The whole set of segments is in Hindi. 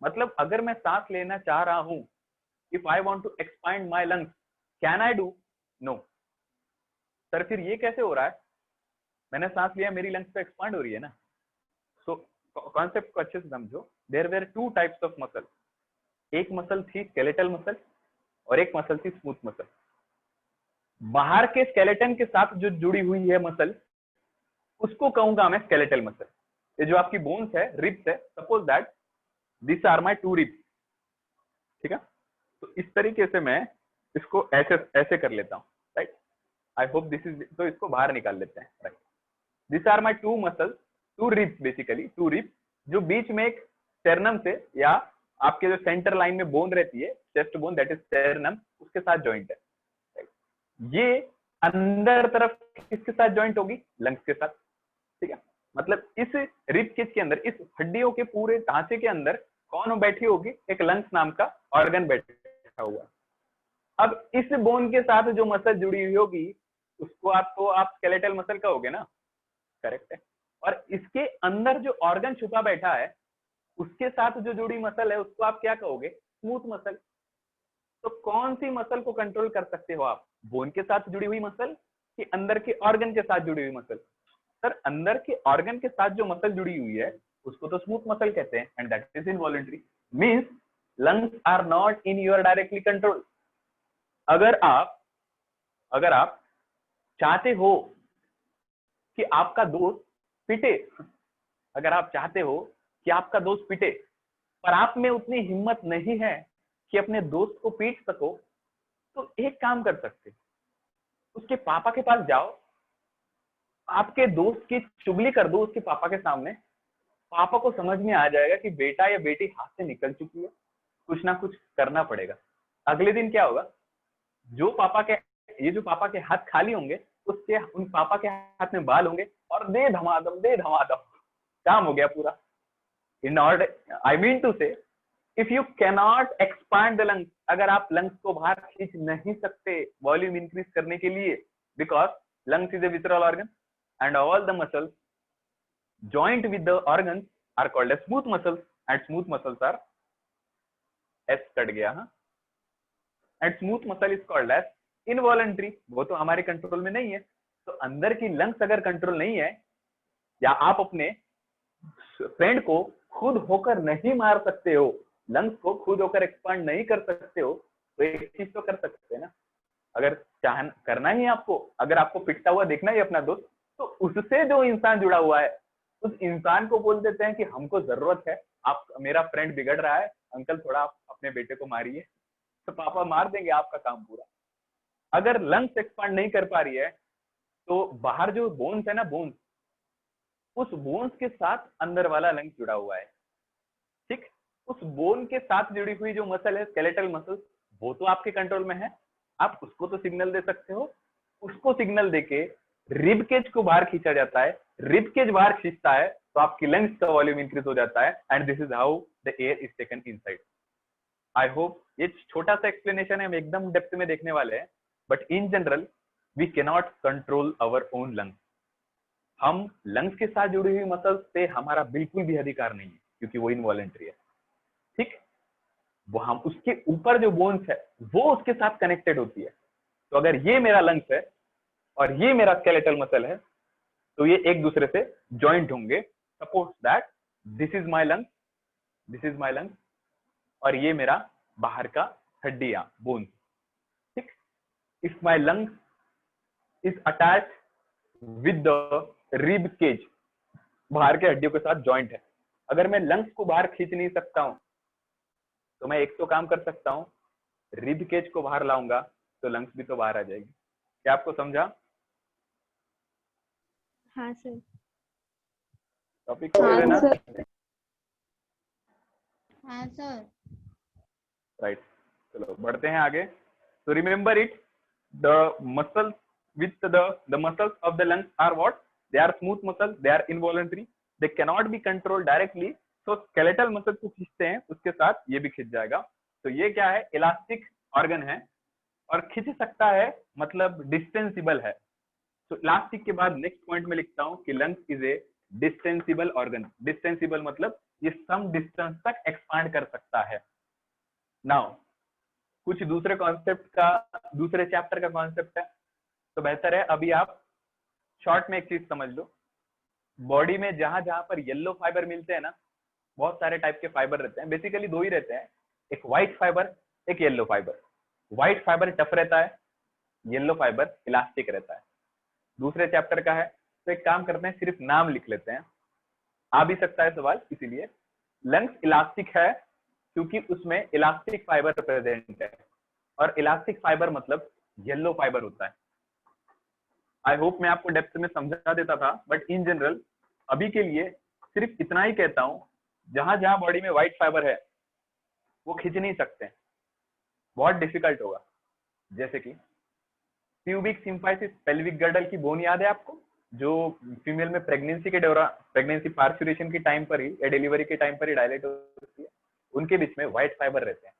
मतलब अगर मैं सांस लेना चाह रहा हूं, if I want to expand my lungs, can I do? No sir, फिर ये कैसे हो रहा है? मैंने सांस लिया, मेरी लंग्स तो एक्सपांड हो रही है ना। सो कॉन्सेप्ट को अच्छे से समझो। There were two types of muscle. एक मसल थी स्केलेटल मसल और एक मसल थी स्मूथ मसल। बाहर के स्केलेटन के साथ जो जुड़ी हुई है मसल, उसको कहूंगा मैं स्केलेटल मसल। ये जो आपकी बोन्स है, रिब्स है, suppose that this are my two ribs, ठीक है। तो इस तरीके से मैं इसको ऐसे ऐसे कर लेता हूँ, right. I hope this is, तो इसको बाहर निकाल लेते हैं, right. This are my two muscle, two ribs, basically two ribs, जो बीच में एक स्टेरनम से, या आपके जो सेंटर लाइन में बोन रहती है, chest bone, that is sternum, उसके साथ ज्वाइंट है, right? ये अंदर तरफ किसके साथ ज्वाइंट होगी? लंग्स के साथ, ठीक है। मतलब इस रिब केज के अंदर, इस हड्डियों के पूरे ढांचे के अंदर कौन बैठी होगी? एक लंग्स नाम का ऑर्गन बैठा हुआ। अब इस बोन के साथ जो मसल जुड़ी हुई होगी, उसको आप स्केलेटल मसल कहोगे ना, करेक्ट है। और इसके अंदर जो ऑर्गन छुपा बैठा है, उसके साथ जो जुड़ी मसल है, उसको आप क्या कहोगे? Smooth muscle. तो कौन सी मसल को कंट्रोल कर सकते हो आप? बोन के साथ जुड़ी हुई मसल कि अंदर के ऑर्गन के साथ जुड़ी हुई मसल? सर, अंदर के ऑर्गन के साथ जो मसल जुड़ी हुई है, उसको तो स्मूथ मसल कहते हैं, and that is involuntary. Means lungs are not in your directly control. अगर आप चाहते हो कि आपका दोस्त पिटे, अगर आप चाहते हो कि आपका दोस्त पिटे, पर आप में उतनी हिम्मत नहीं है कि अपने दोस्त को पीट सको, तो एक काम कर सकते, उसके पापा के पास जाओ, आपके दोस्त की चुगली कर दो उसके पापा के सामने। पापा को समझ में आ जाएगा कि बेटा या बेटी हाथ से निकल चुकी है, कुछ ना कुछ करना पड़ेगा। अगले दिन क्या होगा? जो पापा के हाथ खाली होंगे, उसके उन पापा के हाथ में बाल होंगे, और दे धमाधम काम हो गया पूरा। In order, I mean to say, if you cannot expand the lungs, अगर आप लंग्स को बाहर खींच नहीं सकते वॉल्यूम इंक्रीज करने के लिए, because lungs is a visceral organ and all the muscles joint with the organs are called as smooth muscles, and smooth muscles are s cut गया, हाँ, and smooth muscle is called as involuntary। वो तो हमारे कंट्रोल में नहीं है। तो अंदर की लंग्स अगर कंट्रोल नहीं है, या आप अपने फ्रेंड को खुद होकर नहीं मार सकते हो, लंग्स को खुद होकर एक्सपांड नहीं कर सकते हो, तो एक चीज तो कर सकते हैं ना। अगर करना ही आपको, अगर आपको पिटता हुआ देखना ही अपना दोस्त, तो उससे जो इंसान जुड़ा हुआ है, उस इंसान को बोल देते हैं कि हमको जरूरत है, आप, मेरा फ्रेंड बिगड़ रहा है, अंकल थोड़ा आप अपने बेटे को मारिए, तो पापा मार देंगे, आपका काम पूरा। अगर लंग्स एक्सपांड नहीं कर पा रही है, तो बाहर जो बोन्स है ना, बोन्स, उस बोन्स के साथ अंदर वाला लंग्स जुड़ा हुआ है, ठीक। उस बोन के साथ जुड़ी हुई जो मसल है, स्केलेटल मसल, वो तो आपके कंट्रोल में है, आप उसको तो सिग्नल दे सकते हो। उसको सिग्नल देके रिब केज को बाहर खींचा जाता है, रिब केज बाहर खींचता है, तो आपकी लंग्स का वॉल्यूम इंक्रीज हो जाता है, and this is how the air is taken inside. I hope ये छोटा सा एक्सप्लेनेशन है, हम एकदम डेप्थ में देखने वाले हैं, but in general we cannot control our own lungs. हम लंग्स के साथ जुड़ी हुई मसल से हमारा बिल्कुल भी अधिकार नहीं है, क्योंकि वो इनवॉलंटरी है, ठीक। वो हम, उसके ऊपर जो बोन्स है वो उसके साथ कनेक्टेड होती है। तो अगर ये मेरा लंग्स है और ये मेरा स्केलेटल मसल है, तो ये एक दूसरे से ज्वाइंट होंगे। Suppose that this is my lungs, this is my lungs, और ये मेरा बाहर का हड्डियां, बोन्स, ठीक। If my lungs is attach with the rib cage, बाहर के हड्डियों के साथ ज्वाइंट है, अगर मैं लंग्स को बाहर खींच नहीं सकता हूं, तो मैं एक तो काम कर सकता हूं, रिब केज को बाहर लाऊंगा, तो लंग्स भी तो बाहर आ जाएगी। क्या आपको समझा? हाँ सर। टॉपिक क्लियर है ना? हाँ सर। राइट, चलो बढ़ते हैं आगे। तो remember it, the muscles with the muscles of the lungs are what? They are smooth muscles, they are involuntary, they cannot be controlled directly, so skeletal muscle को खींचते हैं, उसके साथ ये भी खींच जाएगा। तो ये क्या है? इलास्टिक ऑर्गन है, और खींच सकता है, मतलब डिस्टेंसिबल है। तो इलास्टिक के बाद नेक्स्ट पॉइंट में लिखता हूं कि lungs is a distensible organ. डिस्टेंसिबल मतलब ये सम डिस्टेंस तक एक्सपांड कर सकता है। नाउ कुछ दूसरे कॉन्सेप्ट का, दूसरे चैप्टर का कॉन्सेप्ट है, तो बेहतर है अभी आप शॉर्ट में एक चीज समझ लो। बॉडी में जहां जहां पर येलो फाइबर मिलते हैं ना, बहुत सारे टाइप के फाइबर रहते हैं, बेसिकली दो ही रहते हैं, एक व्हाइट फाइबर, एक yellow fibre. White fibre tough रहता है, येलो फाइबर इलास्टिक रहता है। दूसरे चैप्टर का है, तो एक काम करते हैं, सिर्फ नाम लिख लेते हैं, आ भी सकता है सवाल, इसीलिए लंग्स इलास्टिक है क्योंकि उसमें इलास्टिक फाइबर प्रेजेंट है, और इलास्टिक फाइबर मतलब येलो फाइबर होता है। आई होप मैं आपको डेप्थ में समझा देता था, बट इन जनरल अभी के लिए सिर्फ इतना ही कहता हूं, जहां जहां बॉडी में व्हाइट फाइबर है वो खींच नहीं सकते, बहुत डिफिकल्ट होगा। जैसे कि प्यूबिक सिम्फाइसिस, पेल्विक गर्डल की बोन याद है आपको, जो फीमेल में प्रेगनेंसी के दौरान, प्रेगनेंसी पार्चुरेशन के टाइम पर ही या डिलीवरी के टाइम पर ही डायलेट होती है, उनके बीच में व्हाइट फाइबर रहते हैं।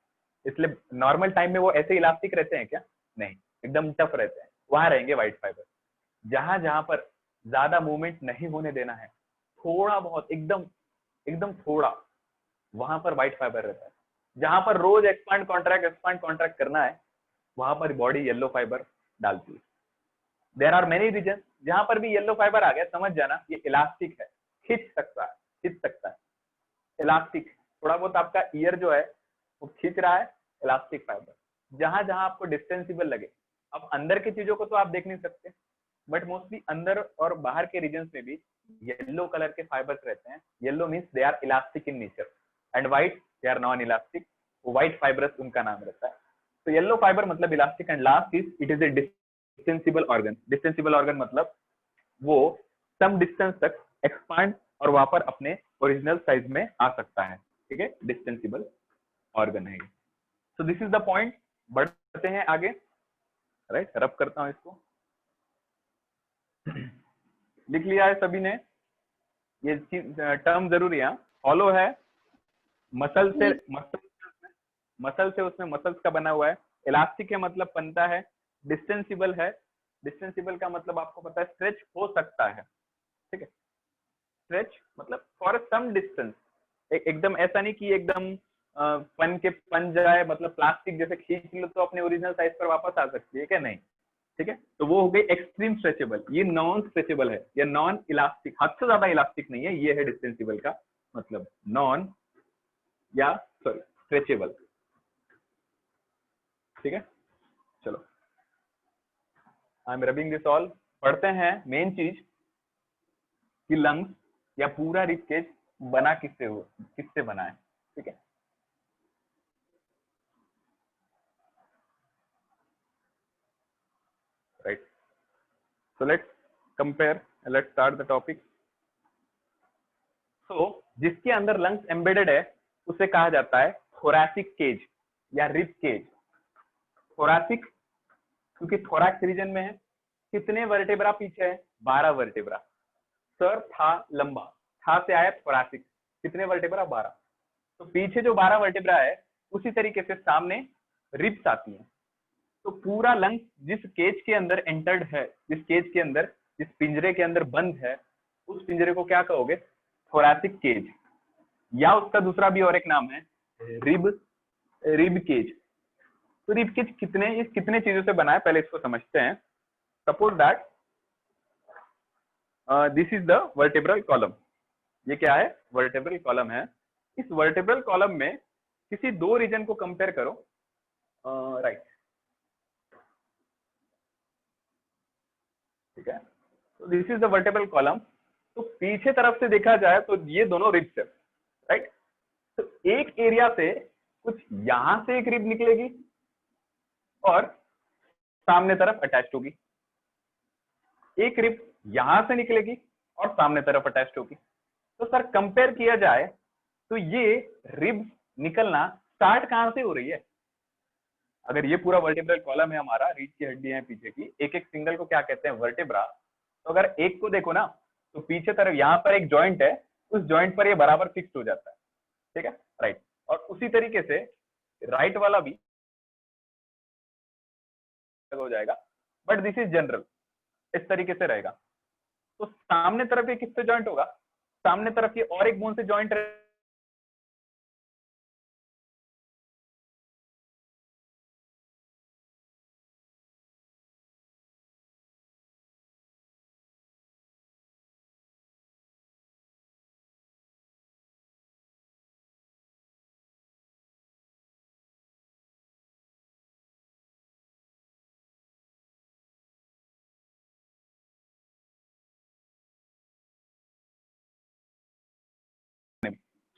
इसलिए नॉर्मल टाइम में वो ऐसे इलास्टिक रहते हैं क्या? नहीं, एकदम टफ रहते हैं, वहां रहेंगे व्हाइट फाइबर। जहां जहां पर ज्यादा मूवमेंट नहीं होने देना है, थोड़ा बहुत, एकदम एकदम थोड़ा, वहां पर व्हाइट फाइबर रहता है। जहां पर रोज एक्सपांड कॉन्ट्रैक्ट करना है, वहां पर बॉडी येलो फाइबर डालती है। देयर आर मेनी रीजन, जहां पर भी येलो फाइबर आ गया समझ जाना ये इलास्टिक है, खींच सकता है, खींच सकता है, इलास्टिक। थोड़ा बहुत आपका ईयर जो है वो खींच रहा है, इलास्टिक फाइबर। जहां जहां आपको डिस्टेंसिबल लगे, अब अंदर की चीजों को तो आप देख नहीं सकते, बट मोस्टली अंदर और बाहर के रीजन में भी येलो कलर के फाइबर्स रहते हैं। Yellow means they are elastic in nature, and white they are non elastic, white fibres उनका नाम रहता है। तो येलो फाइबर मतलब elastic, and last is it is a distensible organ. Distensible organ मतलब वो सम डिस्टेंस तक एक्सपांड और वहां पर अपने ओरिजिनल साइज में आ सकता है, ठीक है, डिस्टेंसिबल ऑर्गन है। So this is the point. बढ़ते हैं आगे, राइट, रब करता हूं इसको। लिख लिया है सभी ने? ये टर्म जरूरी है, हॉलो है, मसल से, मसल से उसमें मसल्स का बना हुआ है, इलास्टिक है मतलब बनता है, डिस्टेंसिबल है, डिस्टेंसिबल का मतलब आपको पता है स्ट्रेच हो सकता है, ठीक है, स्ट्रेच मतलब फॉर सम डिस्टेंस, एकदम ऐसा नहीं कि एकदम पन जाए, मतलब प्लास्टिक जैसे खींच लो तो अपने ओरिजिनल साइज पर वापस आ सकती है क्या? नहीं, ठीक है, तो वो हो गई एक्सट्रीम स्ट्रेचेबल। ये नॉन स्ट्रेचेबल है, या नॉन इलास्टिक, हद से ज्यादा इलास्टिक नहीं है, ये है डिस्टेंसिबल का मतलब, नॉन या सॉरी स्ट्रेचेबल, ठीक है। चलो, I am rubbing this all. पढ़ते हैं मेन चीज कि लंग्स या पूरा रिब केज बना किससे बना है, ठीक है। Right, so let's compare, let's start the topic. तो जिसके अंदर लंग्स एम्बेडेड है उसे कहा जाता है थोरैसिक केज या रिब केज। थोरैसिक क्योंकि थोरैक्स रीजन में है। कितने वर्टेब्रा पीछे है? 12 वर्टेब्रा। सर था लंबा, था से आया थोरैसिक, कितने वर्टेब्रा? 12। तो पीछे जो 12 वर्टेब्रा है, उसी तरीके से सामने रिब्स आती हैं। तो पूरा लंग्स जिस केज के अंदर एंटर्ड है, जिस केज के अंदर, जिस पिंजरे के अंदर बंद है, उस पिंजरे को क्या कहोगे? थोरैसिक केज, या उसका दूसरा भी और एक नाम है रिब केज। तो रिब केज कितने चीजों से बना है, पहले इसको समझते हैं। Suppose that this is the vertebral column. ये क्या है? वर्टेब्रल कॉलम है। इस वर्टेब्रल कॉलम में किसी दो रीजन को कंपेयर करो, राइट, ठीक है। तो this is the vertebral column. तो पीछे तरफ से देखा जाए तो ये दोनों रिब्स है, राइट। तो एक एरिया से कुछ यहां से एक रिब निकलेगी और सामने तरफ अटैच होगी, एक रिब यहां से निकलेगी और सामने तरफ अटैच होगी। तो सर कंपेयर किया जाए तो ये रिब निकलना स्टार्ट कहां से हो रही है? अगर ये पूरा वर्टेब्रल कॉलम है हमारा, रीढ़ की हड्डियां हैं पीछे की, एक एक सिंगल को क्या कहते हैं? वर्टेब्रा। तो अगर एक को देखो ना, तो पीछे तरफ यहाँ पर एक जॉइंट है, उस जॉइंट पर ये बराबर फिक्स हो जाता है, ठीक है, राइट। और उसी तरीके से राइट वाला भी हो जाएगा, बट दिस इज जनरल, इस तरीके से रहेगा। तो सामने तरफ ये किससे जॉइंट होगा? सामने तरफ ये और एक बोन से जॉइंट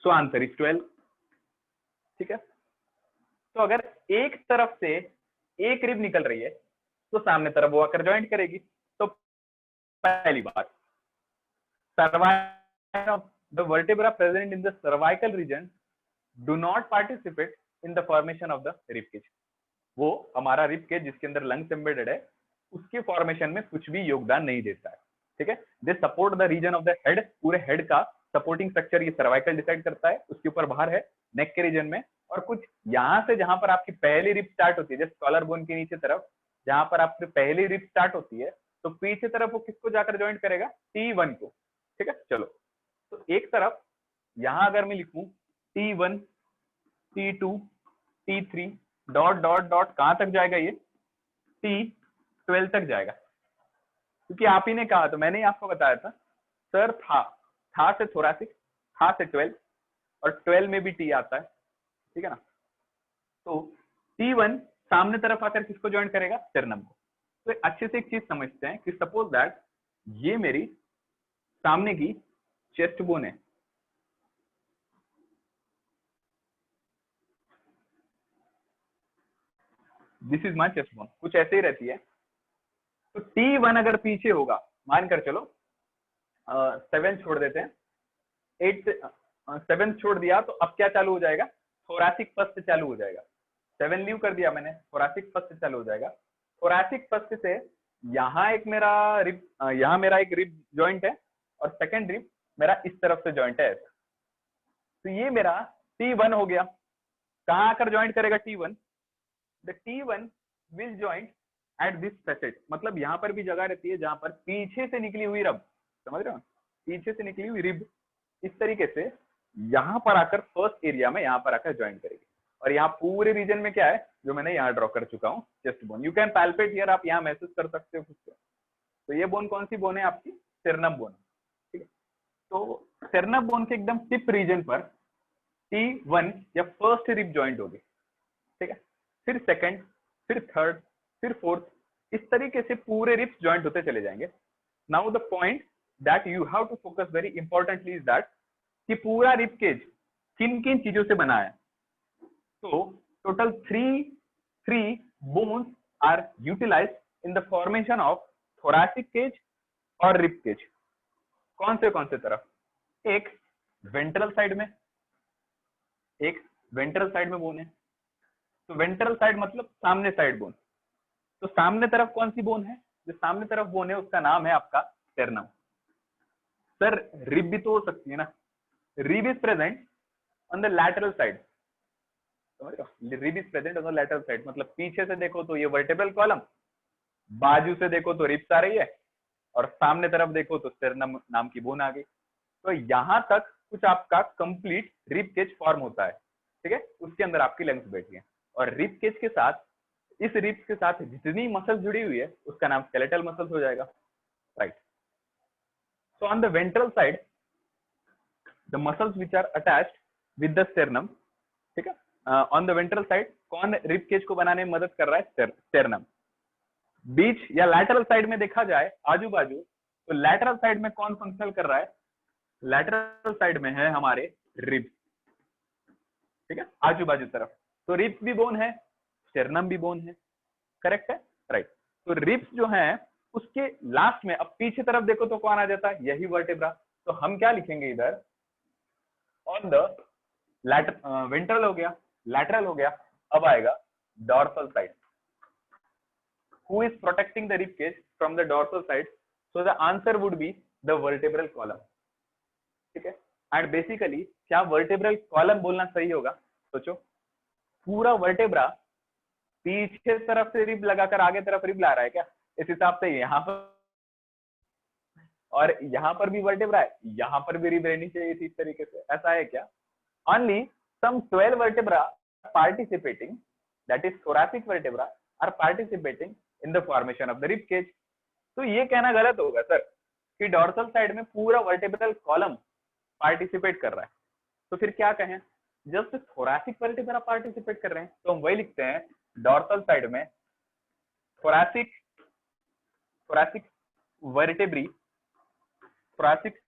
सो आंसर इज 12। ठीक है, तो अगर एक तरफ से एक रिब निकल रही है तो सामने तरफ वो आकर ज्वाइंट करेगी। तो पहली बात, cervical of the vertebra present in the cervical region do not participate in the formation of the rib cage. वो हमारा रिब केज जिसके अंदर लंग्स एम्बेडेड है उसके फॉर्मेशन में कुछ भी योगदान नहीं देता है। ठीक है, they support the region of the head, पूरे हेड का सपोर्टिंग स्ट्रक्चर ये सर्वाइकल डिसाइड करता है, उसके ऊपर बाहर है नेक के रीजन में। और कुछ यहाँ से जहां पर आपकी पहली रिब स्टार्ट होती है, जैसे कॉलर बोन के नीचे तरफ जहां पर आपकी पहली रिब स्टार्ट होती है, तो पीछे तरफ वो किसको जाकर ज्वाइंट करेगा, T1 को। ठीक है, चलो तो एक तरफ यहां अगर मैं लिखूं T1, T2, T3 dot dot dot, कहां तक जाएगा ये, T12 तक जाएगा। क्योंकि आप ही ने कहा, तो मैंने ही आपको बताया था सर, था से थोरासिक, था से 12 और 12 में भी टी आता है। ठीक है ना, तो T1 सामने तरफ आकर किसको ज्वाइन करेगा, स्टेरनम को। तो अच्छे से एक चीज समझते हैं कि सपोज दैट ये मेरी सामने की चेस्ट बोन है, this is my chest bone, कुछ ऐसे ही रहती है। तो T1 अगर पीछे होगा, मानकर चलो 7 छोड़ देते हैं, 7 छोड़ दिया, तो अब क्या चालू हो जाएगा, थोरासिक फर्स्ट से चालू हो जाएगा। 7 लीव कर दिया मैंने, थोरासिक फर्स्ट से चालू हो जाएगा। थोरासिक फर्स्ट से यहाँ एक मेरा रिब, यहाँ मेरा एक रिब जॉइंट है और सेकंड रिब मेरा इस तरफ से जॉइंट है। तो ये मेरा T1 हो गया। कहाँ आकर ज्वाइंट करेगा T1, the T1 will joint at this facet, मतलब यहाँ पर भी जगह रहती है जहां पर पीछे से निकली हुई रब, समझ रहे हो, पीछे से निकली हुई रिब इस तरीके से यहाँ पर आकर फर्स्ट एरिया में यहाँ पर आकर ज्वाइन करेगी। और यहाँ पूरे रीजन में क्या है जो मैंने यहाँ ड्रॉ कर चुका हूँ, chest bone. You can palpate here, आप यहाँ महसूस कर सकते हो खुद से। तो ये बोन कौन सी बोन है आपकी, स्टेरनम बोन। ठीक है, तो स्टेरनम बोन के एकदम टिप रीजन पर T1 या फर्स्ट रिब ज्वाइंट होगी। ठीक है, फिर सेकंड, फिर थर्ड, फिर फोर्थ, इस तरीके से पूरे रिब्स ज्वाइंट होते चले जाएंगे। Now the point that you have to focus very importantly is that कि पूरा रिब केज किन किन चीजों से बना है। तो total three bones are utilised in the formation of thoracic cage और रिब केज। कौन से तरफ, एक वेंट्रल साइड में, एक वेंट्रल साइड में बोन है। तो वेंट्रल साइड मतलब सामने साइड बोन। तो सामने तरफ कौन सी बोन है, जो सामने तरफ बोन है उसका नाम है आपका स्टेरनम। सर रिब भी तो हो सकती है ना, rib is present on the lateral side, समझ रहे हो, rib is present on the lateral side, मतलब पीछे से देखो तो ये वर्टेब्रल कॉलम, बाजू से देखो तो रिब्स आ रही है, और सामने तरफ देखो तो स्टेरनम नाम की बोन आ गई। तो यहां तक कुछ आपका कंप्लीट रिब केज फॉर्म होता है। ठीक है, उसके अंदर आपकी लंग्स बैठी है, और रिब केज के साथ, इस रिब्स के साथ जितनी मसल जुड़ी हुई है उसका नाम स्केलेटल मसल्स हो जाएगा, right. So on the ventral side the muscles which are attached with the sternum. ठीक है, ऑन द वेंट्रल साइड कौन रिब केज को बनाने में मदद कर रहा है, स्टेरनम। बीच या लैटरल साइड में देखा जाए आजू बाजू, तो लैटरल साइड में कौन फंक्शनल कर रहा है, लैटरल साइड में है हमारे रिब्स। ठीक है, आजू बाजू तरफ, तो रिब्स भी बोन है, स्टेरनम भी बोन है, करेक्ट है, राइट। तो रिब्स जो है उसके लास्ट में, अब पीछे तरफ देखो तो कौन आ जाता है, यही वर्टेब्रा। तो हम क्या लिखेंगे इधर, ऑन द वेंट्रल हो गया, लैटरल हो गया, अब आएगा dorsal side. Who is protecting the rib cage from the dorsal side? So the answer would be the vertebral column. ठीक है, एंड बेसिकली क्या वर्टेब्रल कॉलम बोलना सही होगा, सोचो, पूरा वर्टेब्रा पीछे तरफ से रिब लगाकर आगे तरफ रिब ला रहा है क्या, इस हिसाब से यहाँ पर, और यहाँ पर भी वर्टेब्रा है, यहाँ पर भी रिब रहनी चाहिए इस तरीके से, ऐसा है क्या। Only some 12 vertebra participating, that is thoracic vertebra are participating in the formation of the rib cage। तो ये कहना गलत होगा सर कि डॉर्सल साइड में पूरा वर्टेब्रल कॉलम पार्टिसिपेट कर रहा है। तो फिर क्या कहें, जस्ट थोरैसिक वर्टेब्रा पार्टिसिपेट कर रहे हैं, तो हम वही लिखते हैं डॉर्सल साइड में thoracic vertebrae, thoracic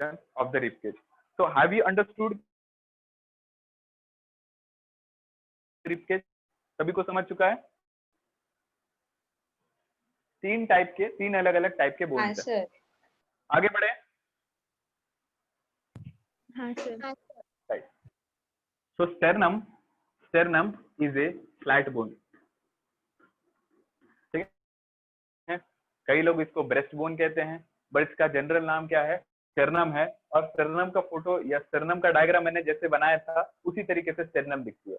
position of the rib cage. So have you understood rib cage? सभी को समझ चुका है? तीन अलग अलग टाइप के बोन्स हैं। सर। आगे बढ़े। हाँ sir. Right. So sternum is a flat bone. ठीक है, कई लोग इसको ब्रेस्ट बोन कहते हैं, बट इसका जनरल नाम क्या है? स्टर्नम है। और स्टर्नम का फोटो या स्टर्नम का डायग्राम मैंने जैसे बनाया था उसी तरीके से स्टर्नम दिखती है,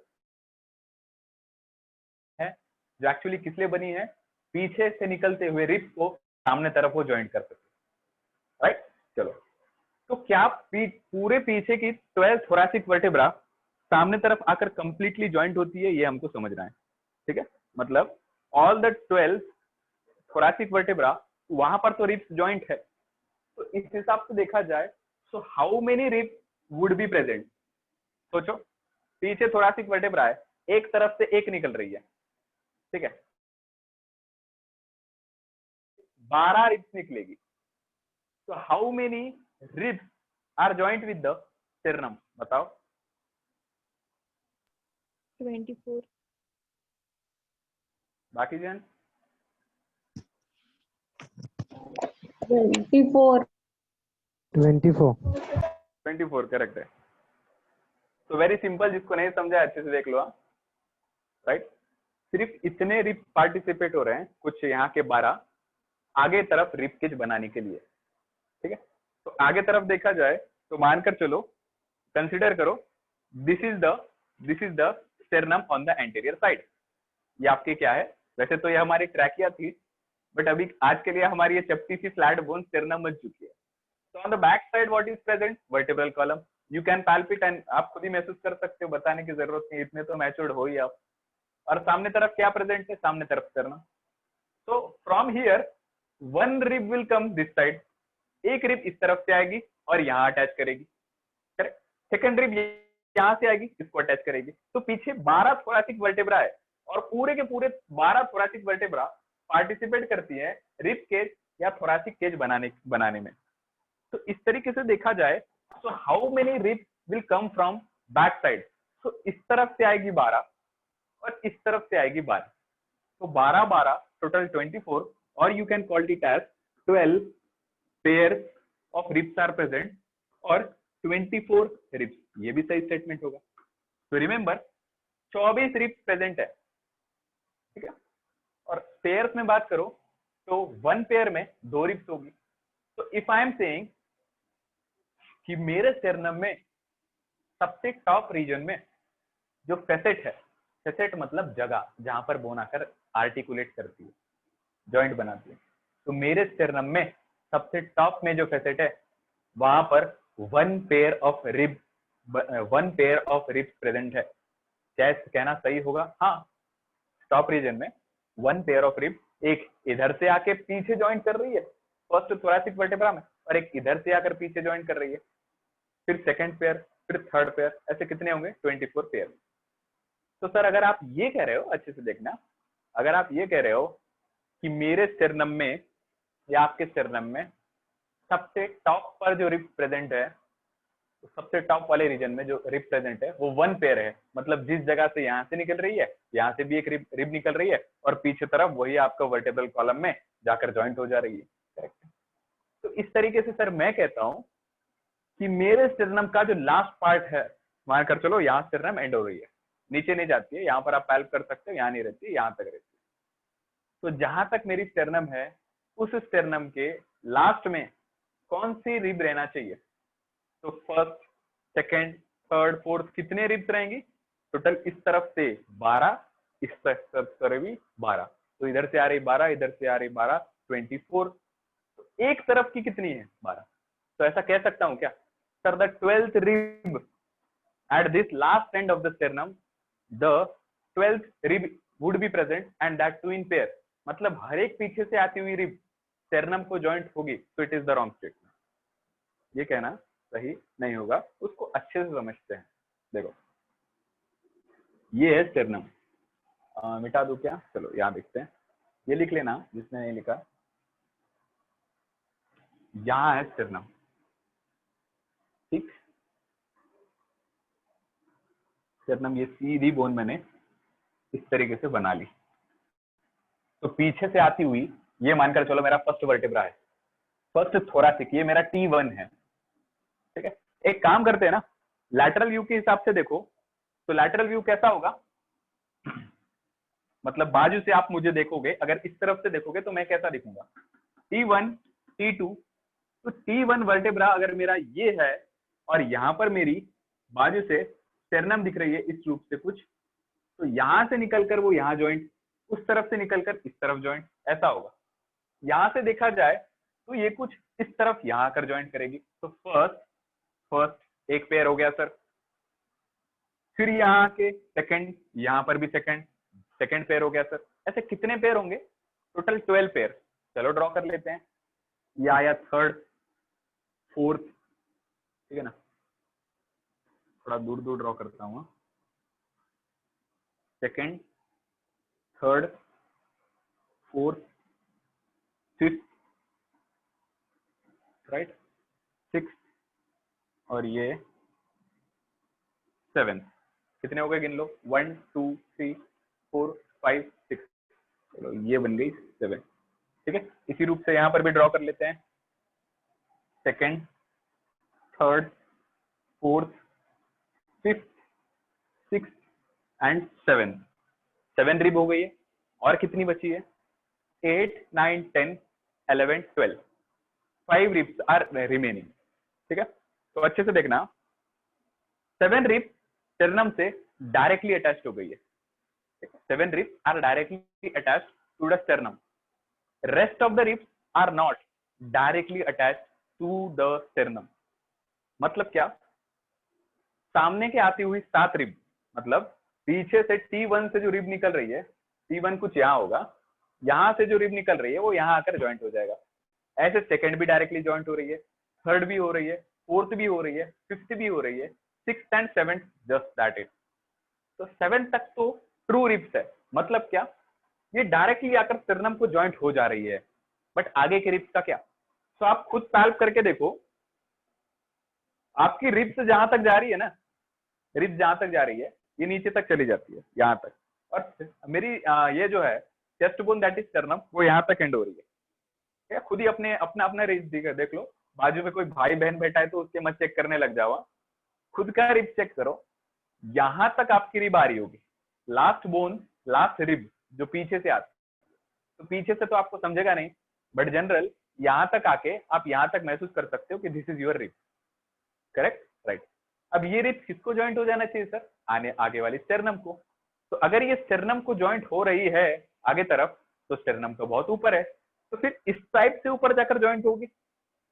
जो एक्चुअली किस लिए बनी है? पीछे से निकलते हुए रिब्स को सामने तरफ वो ज्वाइंट कर सके। राइट, चलो। तो क्या पूरे पीछे की 12 थोरैसिक वर्टेब्रा सामने तरफ आकर कंप्लीटली ज्वाइंट होती है? ये हमको समझना है। ठीक है, मतलब ऑल द 12 थोरैसिक वर्टेब्रा, वहां पर तो रिब्स ज्वाइंट है। तो इस हिसाब से देखा जाए, so how many ribs would be present? सोचो, पीछे थोरैसिक वर्टेब्रा है, एक तरफ से एक निकल रही है, ठीक है, 12 रिब्स निकलेगी। तो how many ribs are joint with the sternum? बताओ। 24। बाकी जन? 24। 24 करेक्ट है। तो वेरी सिंपल, जिसको नहीं समझा अच्छे से देख लो। राइट, सिर्फ इतने रिब पार्टिसिपेट हो रहे हैं, कुछ यहाँ के 12 आगे तरफ रिब केज बनाने के लिए। ठीक है, तो आगे तरफ देखा जाए तो मानकर चलो, कंसिडर करो, this is the sternum on the anterior side. ये आपकी क्या है? वैसे तो ये हमारी ट्रैकिया थी, बट अभी आज के लिए हमारी ये चपटी सी फ्लैट बोन स्टर्नम बन चुकी है। तो on the back side what is present? Vertebral column. You can palpate and आप खुद ही महसूस कर सकते हो, बताने की जरूरत नहीं, इतने तो मैच्योर्ड हो ही आप। और सामने तरफ क्या प्रेजेंट है? सामने तरफ स्टर्नम। तो from here one rib will come this side, एक रिब इस तरफ से आएगी और यहाँ अटैच करेगी। करेक्ट, सेकंड रिब यहाँ से आएगी, इसको अटैच करेगी। तो पीछे 12 थोरैसिक वर्टेब्रा है और पूरे के पूरे 12 थोरैसिक वर्टेब्रा पार्टिसिपेट करती है रिब केज या थोरैसिक केज बनाने में। तो इस तरीके से देखा जाए, so how many ribs will come from back side? तो इस तरफ से आएगी 12 और इस तरफ से आएगी 12। तो 12 टोटल 24, और you can call it as 12 pair of ribs are present और 24 रिब्स। ये भी सही स्टेटमेंट होगा। तो रिमेंबर, 24 रिब्स प्रेजेंट है। ठीक है, और पेयर्स में बात करो तो वन पेयर में 2 रिब्स होगी। तो इफ आई एम सेइंग कि मेरे स्टर्नम में सबसे टॉप रीजन में जो फेसेट है, फेसेट मतलब जगह जहां पर बोन आकर आर्टिकुलेट करती है, जॉइंट बनाती है, तो मेरे स्टर्नम में सबसे टॉप में जो फेसेट है वहां पर one pair of ribs present है। क्या कहना सही होगा? हाँ, टॉप रीजन में वन पेयर ऑफ रिब्स, एक इधर से आके पीछे ज्वाइंट कर रही है फर्स्ट थोरैसिक वर्टेब्रा में, और एक इधर से आकर पीछे ज्वाइंट कर रही है, फिर सेकंड पेयर, फिर थर्ड पेयर, ऐसे कितने होंगे? 24 पेयर। तो सर अगर आप ये कह रहे हो, अच्छे से देखना, अगर आप ये कह रहे हो कि मेरे स्टर्नम में या आपके स्टर्नम में सबसे टॉप पर जो रिब प्रेजेंट है, तो सबसे टॉप वाले रीजन में जो रिब प्रेजेंट है वो वन पेयर है, मतलब जिस जगह से यहाँ से निकल रही है, यहाँ से भी एक रिब निकल रही है, और पीछे तरफ वही आपका वर्टेब्रल कॉलम में जाकर ज्वाइंट हो जा रही है। करेक्ट। तो इस तरीके से सर मैं कहता हूँ कि मेरे स्टर्नम का जो लास्ट पार्ट है, मान कर चलो यहाँ स्टर्नम एंड हो रही है, नीचे नहीं जाती है, यहाँ पर आप पैल्प कर सकते हो, यहाँ नहीं रहती, यहाँ तक रहती है। तो जहां तक मेरी स्टर्नम है, उस स्टर्नम के लास्ट में कौन सी रिब रहना चाहिए? तो फर्स्ट, सेकंड, थर्ड, फोर्थ, कितने रिब्स रहेंगी टोटल? इस तरफ से 12, इस तरफ से भी 12, तो इधर से आ रही 12, इधर से आ रही 12, 24। तो एक तरफ की कितनी है? 12। तो ऐसा कह सकता हूं क्या sir, the 12th rib at this last end of the sternum, the 12th rib would be present and that too in pair, मतलब हर एक पीछे से आती हुई रिब स्टर्नम को ज्वाइंट होगी, तो it is the wrong statement. ये कहना सही नहीं होगा, उसको अच्छे से समझते हैं। देखो, ये है स्टर्नम, मिटा दूं क्या? चलो यहाँ देखते हैं, ये लिख लेना जिसने नहीं लिखा। यहाँ है स्टर्नम, ठीक, स्टेरनम, ये सीधी बोन मैंने इस तरीके से बना ली। तो पीछे से आती हुई ये मानकर चलो मेरा फर्स्ट वर्टेब्रा है, फर्स्ट थोरासिक, ये मेरा T1 है। ठीक है, एक काम करते हैं ना, लैटरल व्यू के हिसाब से देखो, तो लैटरल व्यू कैसा होगा, मतलब बाजू से आप मुझे देखोगे, अगर इस तरफ से देखोगे तो मैं कैसा दिखूंगा, T1 T2। तो T1 वर्टेब्रा अगर मेरा ये है और यहां पर मेरी बाजू से स्टेरनम दिख रही है इस रूप से कुछ, तो यहां से निकलकर वो यहां ज्वाइंट, उस तरफ से निकलकर इस तरफ ज्वाइंट, ऐसा होगा। यहां से देखा जाए तो ये कुछ इस तरफ यहां आकर ज्वाइंट करेगी। तो फर्स्ट एक पेयर हो गया सर, फिर यहाँ के सेकंड, यहाँ पर भी सेकंड पेयर हो गया सर। ऐसे कितने पेयर होंगे, टोटल 12 पेयर। चलो ड्रॉ कर लेते हैं, ये आया थर्ड फोर्थ, ठीक है ना, थोड़ा दूर दूर ड्रॉ करता हूँ, second third fourth fifth, right, six और ये सेवेंथ। कितने हो गए गिन लो, 1 2 3 4 5 6, चलो ये बन गई 7। ठीक है, इसी रूप से यहाँ पर भी ड्रॉ कर लेते हैं, second third fourth fifth six and seventh. 7 rib हो गई है, और कितनी बची है, 8 9 10 11 12, 5 रिब्स आर रिमेनिंग। ठीक है, तो अच्छे से देखना, 7 रिब्स स्टेरनम से डायरेक्टली अटैच्ड हो गई है। 7 ribs are directly attached to the sternum. Rest of the ribs are not directly attached to the sternum. मतलब क्या, सामने के आती हुई 7 रिब, मतलब पीछे से T1 से जो रिब निकल रही है, T1 कुछ यहाँ होगा, यहाँ से जो रिब निकल रही है वो यहाँ आकर ज्वाइंट हो जाएगा। ऐसे सेकंड भी डायरेक्टली ज्वाइंट हो रही है, थर्ड भी हो रही है, फोर्थ भी हो रही है, फिफ्थ भी हो रही है, sixth and seventh just that it. तो 7 तक तो ट्रू रिब्स है, मतलब क्या, ये डायरेक्टली आकर स्टेरनम को ज्वाइंट हो जा रही है। बट आगे के रिब्स का क्या, तो आप खुद सॉल्व करके देखो, आपकी रिब्स जहां तक जा रही है ना, रिब्स जहां तक जा रही है ये नीचे तक चली जाती है, यहाँ तक, और मेरी ये जो है chest bone that is sternum, वो यहाँ तक एंड हो रही है। खुद ही अपने अपना अपना रिब्स देख लो, बाजू में कोई भाई बहन बैठा है तो उसके मत चेक करने लग जाओ, खुद का रिब चेक करो, यहां तक आपकी रिब आ रही होगी, लास्ट बोन लास्ट रिब जो पीछे से आती, तो पीछे से तो आपको समझेगा नहीं, बट जनरल यहां तक आके आप यहां तक महसूस कर सकते हो कि this is your rib, correct, right. अब ये रिब किसको ज्वाइंट हो जाना चाहिए सर, आगे वाली स्टेरनम को। तो अगर ये स्टेरनम को ज्वाइंट हो रही है आगे तरफ, तो स्टेरनम तो बहुत ऊपर है, तो फिर इस साइड से ऊपर जाकर ज्वाइंट होगी,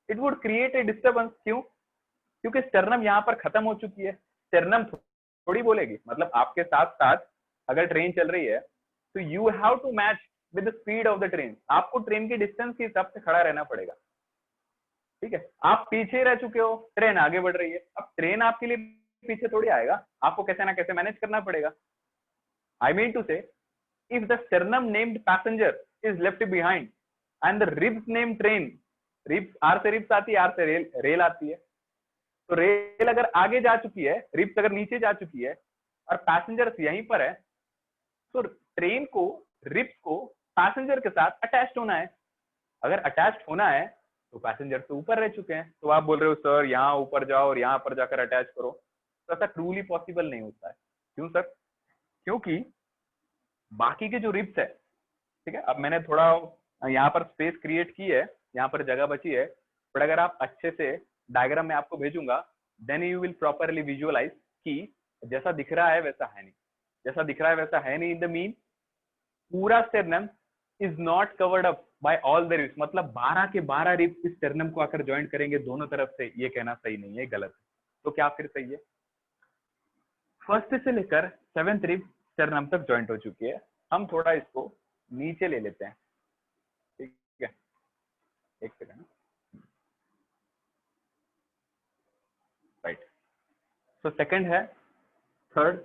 it would create a disturbance. क्यों, क्योंकि स्टेरनम यहाँ पर खत्म हो चुकी है, स्टेरनम थोड़ी बोलेगी, मतलब आपके साथ साथ अगर ट्रेन चल रही है तो you have to match with the speed of the train, आपको ट्रेन की डिस्टेंस के हिसाब से खड़ा रहना पड़ेगा। ठीक है, आप पीछे रह चुके हो, ट्रेन आगे बढ़ रही है, अब ट्रेन आपके लिए पीछे थोड़ी आएगा, आपको कैसे ना कैसे मैनेज करना पड़ेगा। आई mean to say, if the sternum named passenger is left behind and the ribs named train, ribs are से रिब्स आती है, आर से रेल आती है, तो रेल अगर आगे जा चुकी है, रिब्स अगर नीचे जा चुकी है और पैसेंजर्स यहीं पर है, तो ट्रेन को रिब्स को पैसेंजर के साथ अटैच होना है। अगर अटैच होना है तो पैसेंजर तो ऊपर रह चुके हैं, तो आप बोल रहे हो सर यहाँ ऊपर जाओ और यहाँ पर जाकर अटैच करो, तो ऐसा ट्रूली पॉसिबल नहीं होता है। क्यों सर, क्योंकि बाकी के जो रिब्स है, ठीक है, अब मैंने थोड़ा यहाँ पर स्पेस क्रिएट की है, यहाँ पर जगह बची है, बट अगर आप अच्छे से डायग्राम में आपको भेजूंगा, then you will properly visualise कि जैसा दिख रहा है वैसा है नहीं, जैसा दिख रहा है वैसा है नहीं। इन द मीन पूरा sternum is not covered up by all the ribs, मतलब 12 के 12 रिब्स इस स्टेरनम को आकर ज्वाइन करेंगे दोनों तरफ से, ये कहना सही नहीं है, गलत है। तो क्या फिर सही है, फर्स्ट से लेकर 7th रिब स्टेरनम तक ज्वाइंट हो चुकी है। हम थोड़ा इसको नीचे ले लेते हैं, ठीक है, एक सेकंड, राइट। तो सेकंड है, थर्ड